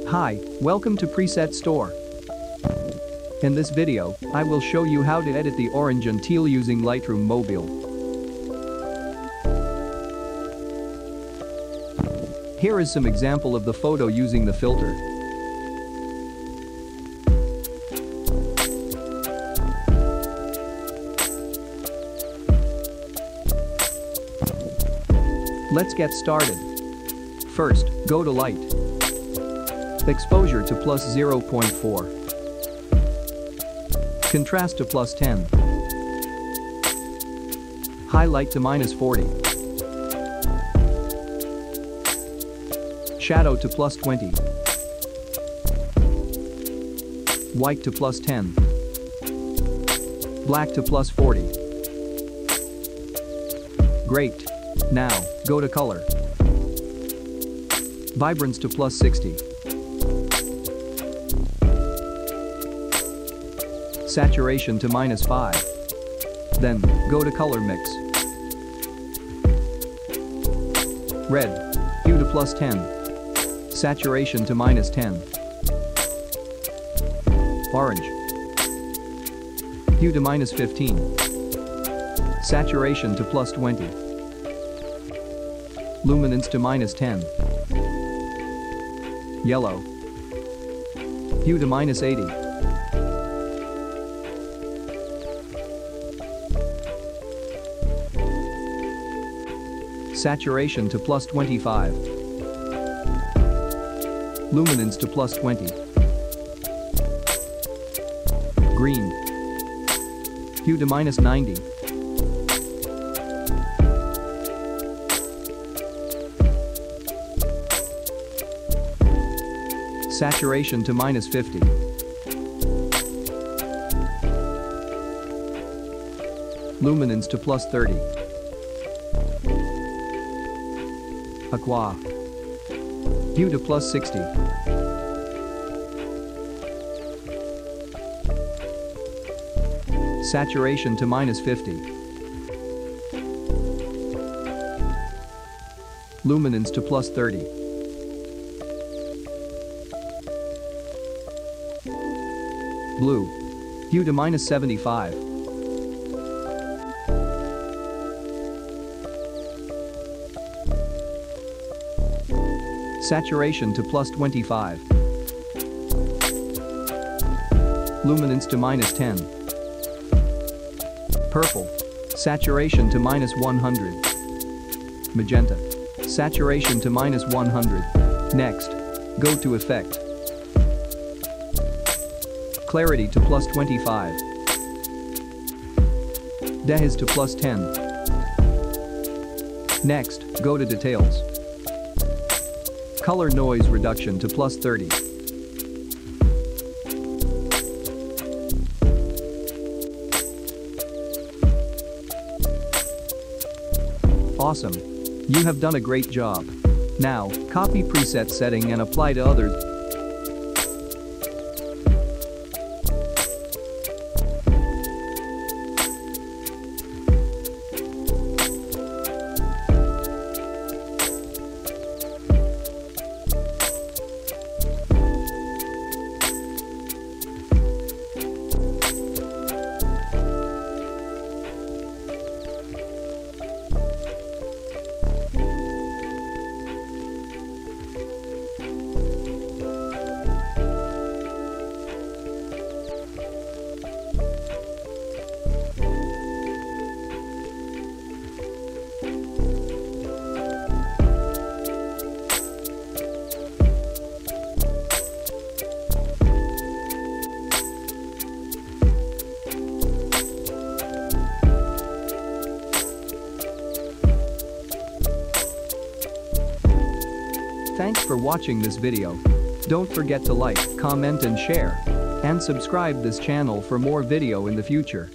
Hi, welcome to Preset Store. In this video, I will show you how to edit the orange and teal using Lightroom Mobile. Here is some example of the photo using the filter. Let's get started. First, go to Light. Exposure to +0.4. Contrast to +10. Highlight to -40. Shadow to +20. White to +10. Black to +40. Great. Now, go to Color. Vibrance to +60. Saturation to -5. Then, go to Color Mix. Red. Hue to +10. Saturation to -10. Orange. Hue to -15. Saturation to +20. Luminance to -10. Yellow. Hue to -80. Saturation to +25. Luminance to +20. Green. Hue to -90. Saturation to -50. Luminance to +30. Aqua. Hue to +60. Saturation to -50. Luminance to +30. Blue. Hue to -75. Saturation to +25. Luminance to -10. Purple. Saturation to -100. Magenta. Saturation to -100. Next, go to Effect. Clarity to +25. Dehaz to +10. Next, go to Details. Color Noise Reduction to +30. Awesome. You have done a great job. Now, copy preset setting and apply to others. Thanks for watching this video. Don't forget to like, comment and share. And subscribe this channel for more video in the future.